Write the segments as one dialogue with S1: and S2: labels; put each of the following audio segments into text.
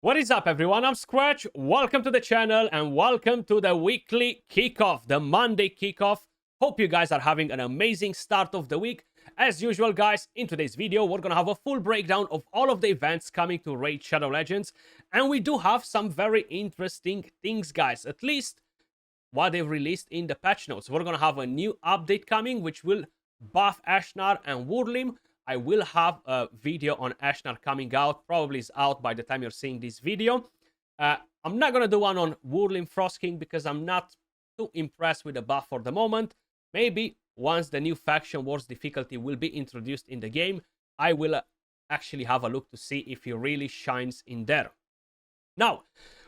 S1: What is up, everyone? I'm Skratch. Welcome to the channel and welcome to the weekly kickoff, the Monday kickoff. Hope you guys are having an amazing start of the week. As usual, guys, in today's video, we're gonna have a full breakdown of all of the events coming to Raid Shadow Legends, and we do have some very interesting things, guys. At least what they've released in the patch notes. We're gonna have a new update coming, which will buff Ashnar and Wurlim. I will have a video on Ashnar coming out. Probably is out by the time you're seeing this video. I'm not going to do one on Wurlim Frost King because I'm not too impressed with the buff for the moment. Maybe once the new Faction Wars difficulty will be introduced in the game, I will actually have a look to see if he really shines in there. Now,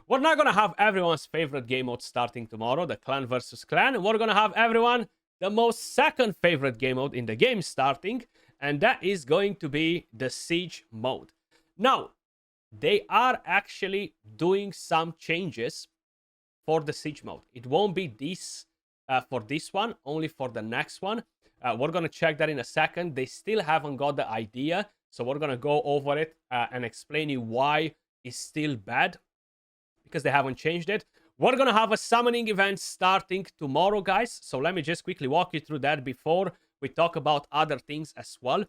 S1: we're not going to have everyone's favorite game mode starting tomorrow, the clan versus clan. We're going to have everyone the most second favorite game mode in the game starting, and that is going to be the siege mode. Now, they are actually doing some changes for the siege mode. It won't be this for this one, only for the next one. We're going to check that in a second. They still haven't got the idea, so we're going to go over it and explain you why it's still bad, because they haven't changed it. We're going to have a summoning event starting tomorrow, guys. So let me just quickly walk you through that before we talk about other things as well.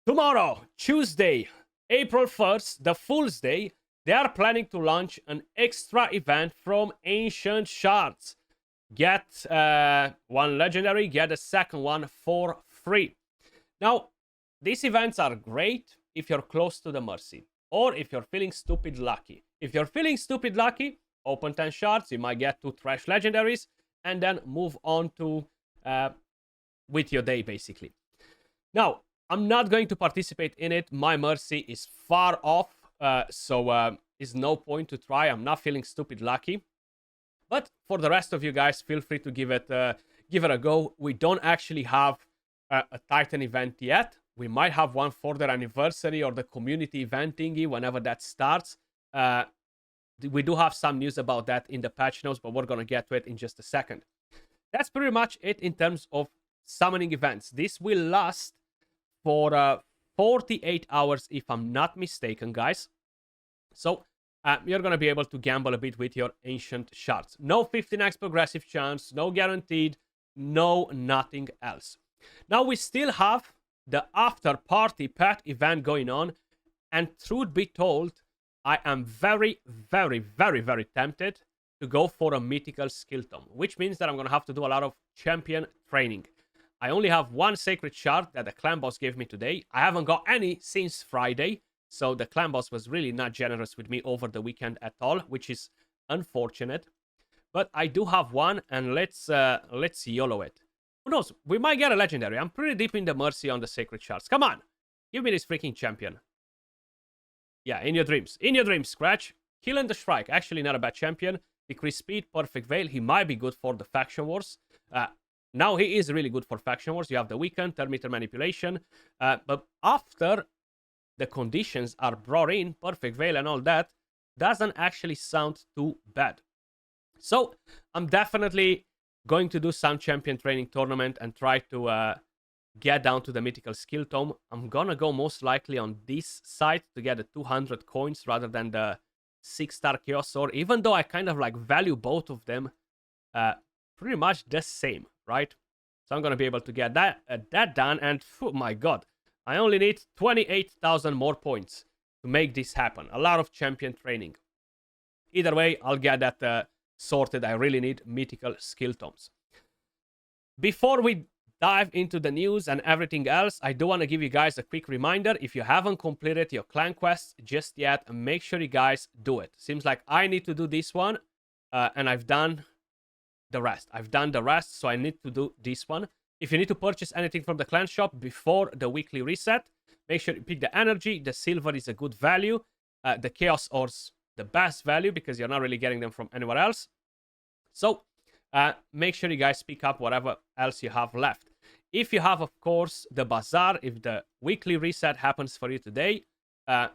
S1: Tomorrow, Tuesday, April 1st, the Fool's Day, they are planning to launch an extra event from Ancient Shards. Get one legendary, get a second one for free. Now, these events are great if you're close to the Mercy, or if you're feeling stupid lucky. If you're feeling stupid lucky, open 10 shards, you might get 2 trash legendaries, and then move on to with your day, basically. Now, I'm not going to participate in it. My Mercy is far off, so it's no point to try. I'm not feeling stupid lucky. But for the rest of you guys, feel free to give it a go. We don't actually have a Titan event yet. We might have one for their anniversary or the community event thingy whenever that starts. We do have some news about that in the patch notes, but we're going to get to it in just a second. That's pretty much it in terms of summoning events. This will last for 48 hours, if I'm not mistaken, guys. So you're going to be able to gamble a bit with your Ancient Shards. No 15x progressive chance, no guaranteed, no nothing else. Now we still have the after party pet event going on, and truth be told, I am very, very, very, very tempted to go for a mythical skill tome, which means that I'm going to have to do a lot of champion training. I only have one sacred shard that the clan boss gave me today. I haven't got any since Friday, so the clan boss was really not generous with me over the weekend at all, which is unfortunate. But I do have one, and let's YOLO it. Who knows? We might get a legendary. I'm pretty deep in the Mercy on the sacred shards. Come on, give me this freaking champion. Yeah, in your dreams. In your dreams, Skratch. Kill and the Shrike. Actually, not a bad champion. Decrease speed, perfect veil. He might be good for the faction wars. Now he is really good for faction wars. You have the weaken, thermometer manipulation. But after the conditions are brought in, perfect veil and all that, doesn't actually sound too bad. So I'm definitely going to do some champion training tournament and try to get down to the mythical skill tome. I'm gonna go most likely on this side to get the 200 coins rather than the 6-star chaos sword, even though I kind of like value both of them pretty much the same, right? So I'm gonna be able to get that done, and oh my god, I only need 28,000 more points to make this happen. A lot of champion training. Either way, I'll get that sorted. I really need mythical skill tomes. Before we dive into the news and everything else, I do want to give you guys a quick reminder. If you haven't completed your clan quests just yet, make sure you guys do it. Seems like I need to do this one, and I've done the rest. So I need to do this one. If you need to purchase anything from the clan shop before the weekly reset, make sure you pick the energy. The silver is a good value. The chaos ores, the best value, because you're not really getting them from anywhere else. So make sure you guys pick up whatever else you have left. If you have, of course, the bazaar, if the weekly reset happens for you today,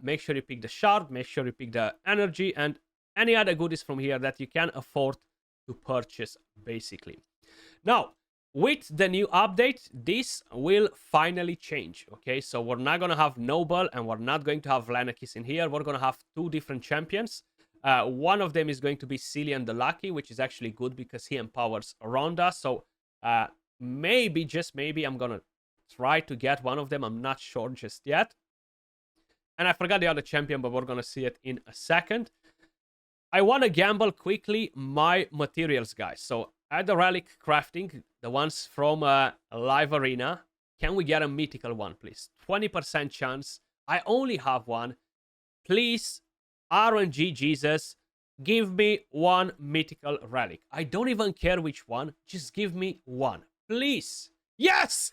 S1: make sure you pick the shard, make sure you pick the energy, and any other goodies from here that you can afford to purchase, basically. Now, With the new update, this will finally change, okay? So we're not going to have Noble and we're not going to have Lenakis in here. We're going to have two different champions. One of them is going to be Cillian the Lucky, which is actually good because he empowers Ronda. So maybe, just maybe, I'm going to try to get one of them. I'm not sure just yet. And I forgot the other champion, but we're going to see it in a second. I want to gamble quickly my materials, guys. So at the relic crafting, the ones from Live Arena, can we get a mythical one, please? 20% chance. I only have one. Please, RNG Jesus, give me one mythical relic. I don't even care which one. Just give me one, please. Yes!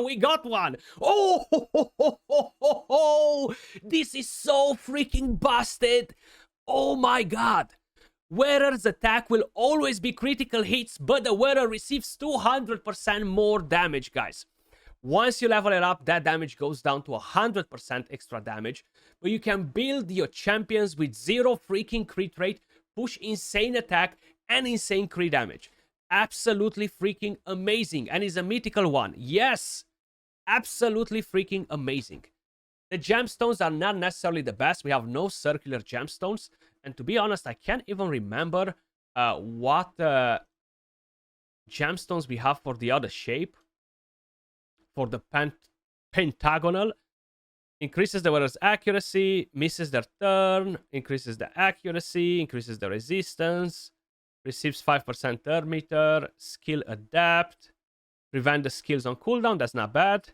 S1: We got one! Oh, this is so freaking busted! Oh my god! Wearer's attack will always be critical hits, but the wearer receives 200% more damage, guys. Once you level it up, that damage goes down to 100% extra damage, but you can build your champions with 0 freaking crit rate, push insane attack, and insane crit damage. Absolutely freaking amazing, and is a mythical one. Yes, absolutely freaking amazing. The gemstones are not necessarily the best. We have no circular gemstones, and to be honest, I can't even remember what gemstones we have for the other shape. For the pentagonal, increases the wearer's accuracy, misses their turn, increases the accuracy, increases the resistance, receives 5% turn meter, skill adapt, prevent the skills on cooldown. That's not bad.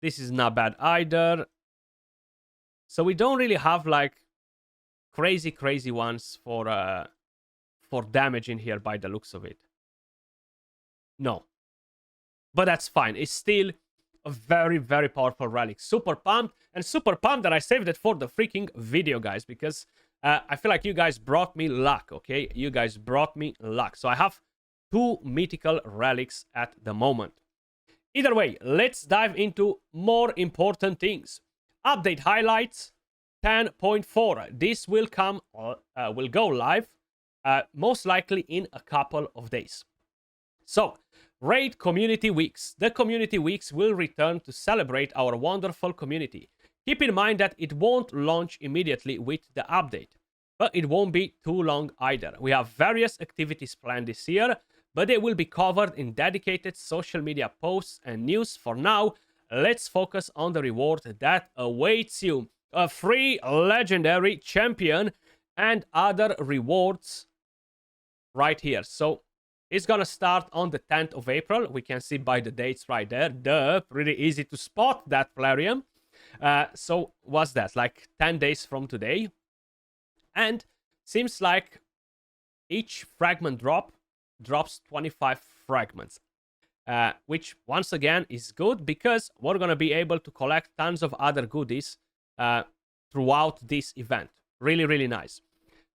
S1: This is not bad either. So we don't really have like crazy ones for damage in here by the looks of it. No. But that's fine. It's still a very powerful relic. Super pumped. And super pumped that I saved it for the freaking video, guys. Because I feel like you guys brought me luck, okay? You guys brought me luck. So I have 2 mythical relics at the moment. Either way, let's dive into more important things. Update highlights 10.4. This will go live most likely in a couple of days. So, Raid Community Weeks. The Community Weeks will return to celebrate our wonderful community. Keep in mind that it won't launch immediately with the update, but it won't be too long either. We have various activities planned this year, but they will be covered in dedicated social media posts and news. For now, let's focus on the reward that awaits you. A free legendary champion and other rewards right here. So it's gonna start on the 10th of April. We can see by the dates right there. Duh, pretty easy to spot that Plarium. So what's that? Like 10 days from today. And seems like each fragment drops 25 fragments. Which once again is good because we're gonna be able to collect tons of other goodies throughout this event. Really nice.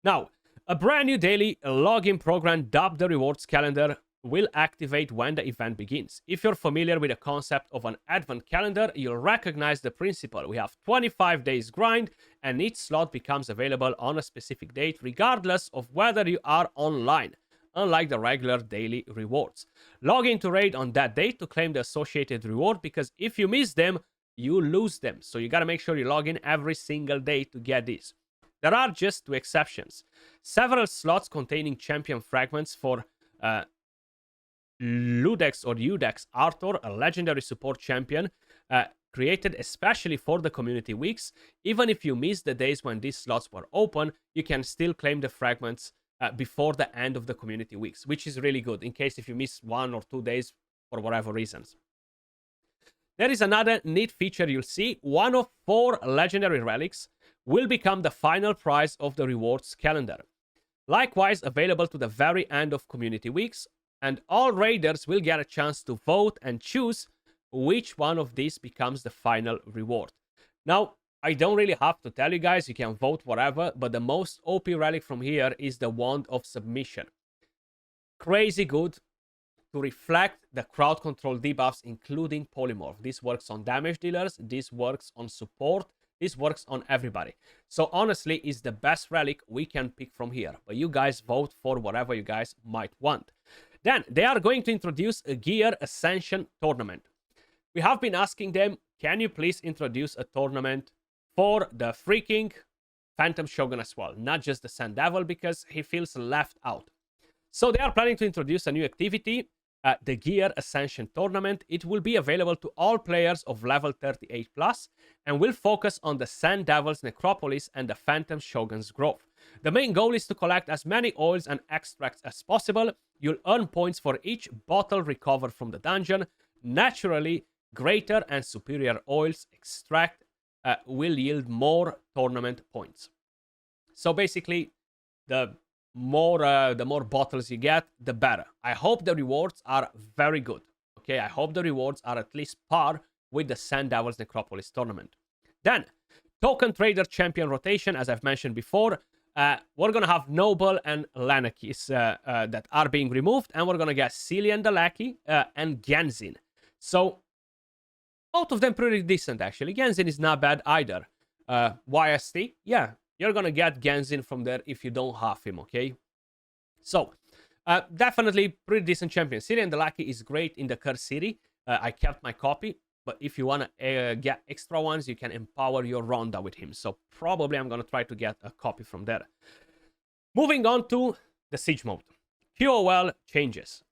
S1: Now, a brand new daily login program dubbed the Rewards Calendar will activate when the event begins. If you're familiar with the concept of an advent calendar, you'll recognize the principle. We have 25 days grind, and each slot becomes available on a specific date, regardless of whether you are online, unlike the regular daily rewards. Log into Raid on that date to claim the associated reward, because if you miss them, you lose them. So you gotta make sure you log in every single day to get this. There are just 2 exceptions. Several slots containing champion fragments for Ludex or Udex Arthur, a legendary support champion, created especially for the community weeks. Even if you miss the days when these slots were open, you can still claim the fragments before the end of the community weeks, which is really good in case if you miss 1 or 2 days for whatever reasons. There is another neat feature you'll see. 1 of 4 legendary relics will become the final prize of the rewards calendar. Likewise, available to the very end of community weeks, and all raiders will get a chance to vote and choose which one of these becomes the final reward. Now, I don't really have to tell you guys, you can vote whatever, but the most OP relic from here is the Wand of Submission. Crazy good to reflect the crowd control debuffs, including Polymorph. This works on damage dealers, this works on support, this works on everybody. So honestly, it's the best relic we can pick from here. But you guys vote for whatever you guys might want. Then they are going to introduce a Gear Ascension tournament. We have been asking them, can you please introduce a tournament for the freaking Phantom Shogun as well, not just the Sand Devil, because he feels left out. So they are planning to introduce a new activity, the Gear Ascension Tournament. It will be available to all players of level 38 plus and will focus on the Sand Devil's Necropolis and the Phantom Shogun's Grove. The main goal is to collect as many oils and extracts as possible. You'll earn points for each bottle recovered from the dungeon. Naturally, greater and superior oils extract will yield more tournament points. So basically, the more bottles you get, the better. I hope the rewards are very good. Okay, I hope the rewards are at least par with the Sand Devil's Necropolis tournament. Then, token trader champion rotation, as I've mentioned before. We're gonna have Noble and Lanakis that are being removed, and we're gonna get Cillian the Lackey and Genzin. So both of them pretty decent, actually. Genzin is not bad either. YST, yeah, you're gonna get Genzin from there if you don't have him, okay? So, definitely pretty decent champion. Cillian the Lackey is great in the Curse City. I kept my copy, but if you wanna get extra ones, you can empower your Ronda with him. So probably I'm gonna try to get a copy from there. Moving on to the Siege mode. QOL changes.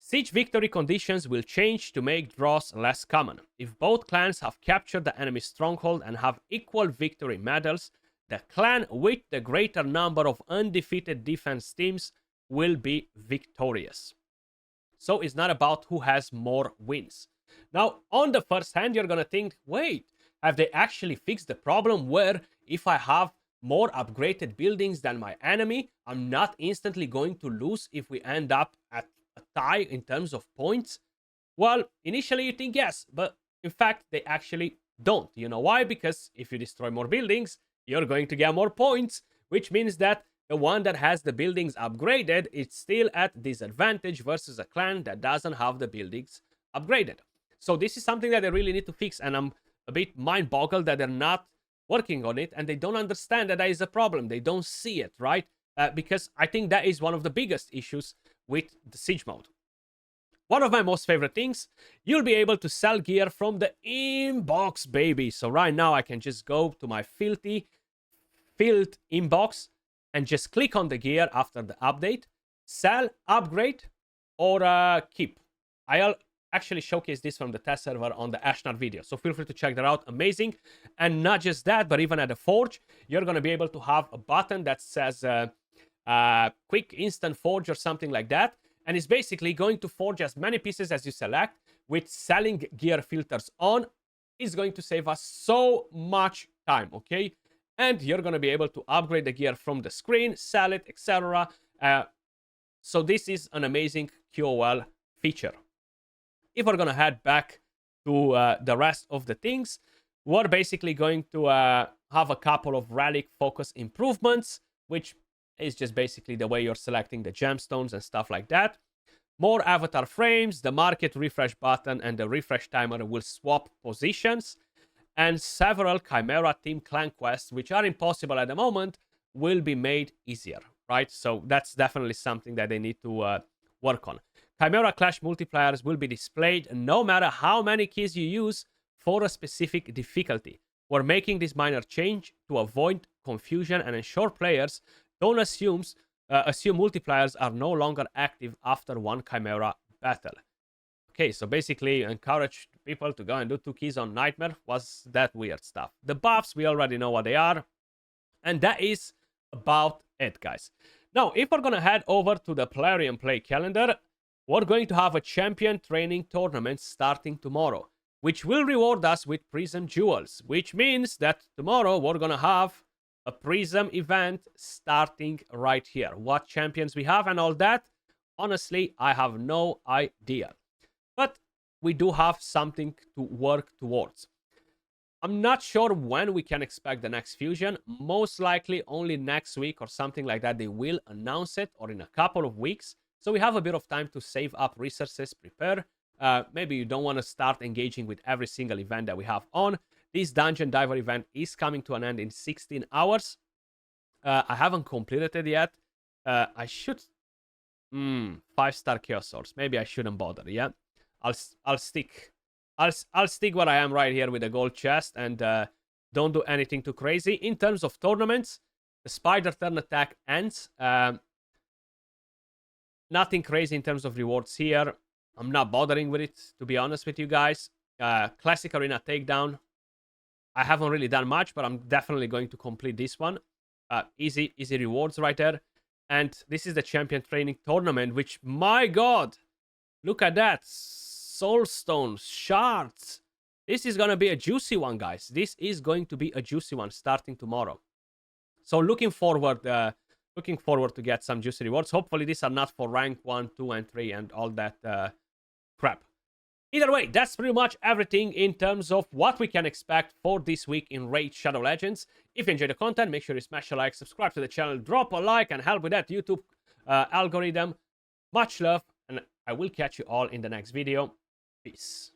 S1: Siege victory conditions will change to make draws less common. If both clans have captured the enemy's stronghold and have equal victory medals, the clan with the greater number of undefeated defense teams will be victorious. So it's not about who has more wins. Now, on the first hand, you're gonna think, wait, have they actually fixed the problem where if I have more upgraded buildings than my enemy, I'm not instantly going to lose if we end up at a tie in terms of points? Well, initially you think yes, but in fact they actually don't. You know why? Because if you destroy more buildings, you're going to get more points, which means that the one that has the buildings upgraded is still at disadvantage versus a clan that doesn't have the buildings upgraded. So this is something that they really need to fix, and I'm a bit mind-boggled that they're not working on it, and they don't understand that that is a problem. They don't see it, right? Because I think that is one of the biggest issues with the Siege mode. One of my most favorite things, you'll be able to sell gear from the inbox, baby. So right now I can just go to my filled inbox and just click on the gear after the update, sell, upgrade, or keep. I'll actually showcase this from the test server on the Ashnard video, so feel free to check that out. Amazing. And not just that, but even at the forge, you're going to be able to have a button that says quick instant forge or something like that, and it's basically going to forge as many pieces as you select. With selling gear filters on, is going to save us so much time, okay? And you're going to be able to upgrade the gear from the screen, sell it, etc. So this is an amazing QOL feature. If we're going to head back to the rest of the things, we're basically going to have a couple of relic focus improvements, which is just basically the way you're selecting the gemstones and stuff like that. More avatar frames, the market refresh button and the refresh timer will swap positions, and several Chimera Team Clan quests, which are impossible at the moment, will be made easier, right? So that's definitely something that they need to work on. Chimera Clash multipliers will be displayed no matter how many keys you use for a specific difficulty. We're making this minor change to avoid confusion and ensure players don't assume multipliers are no longer active after one Chimera battle. Okay, so basically encourage people to go and do 2 keys on Nightmare. Was that weird stuff? The buffs, we already know what they are. And that is about it, guys. Now, if we're going to head over to the Plarium Play calendar, we're going to have a champion training tournament starting tomorrow, which will reward us with Prism Jewels, which means that tomorrow we're going to have a Prism event starting right here. What champions we have and all that, honestly, I have no idea. But we do have something to work towards. I'm not sure when we can expect the next fusion. Most likely only next week or something like that. They will announce it, or in a couple of weeks. So we have a bit of time to save up resources, prepare. Maybe you don't want to start engaging with every single event that we have on. This Dungeon Diver event is coming to an end in 16 hours. I haven't completed it yet. I should 5-star Chaos Source. Maybe I shouldn't bother, yeah? I'll stick. I'll stick where I am right here with the gold chest and don't do anything too crazy. In terms of tournaments, the Spider turn attack ends. Nothing crazy in terms of rewards here. I'm not bothering with it, to be honest with you guys. Classic Arena Takedown. I haven't really done much, but I'm definitely going to complete this one. Easy rewards right there. And this is the Champion Training Tournament, which, my god, look at that. Soulstones, shards. This is going to be a juicy one, guys. This is going to be a juicy one starting tomorrow. So looking forward to get some juicy rewards. Hopefully these are not for rank 1, 2, and 3 and all that crap. Either way, that's pretty much everything in terms of what we can expect for this week in Raid Shadow Legends. If you enjoyed the content, make sure you smash a like, subscribe to the channel, drop a like, and help with that YouTube algorithm. Much love, and I will catch you all in the next video. Peace.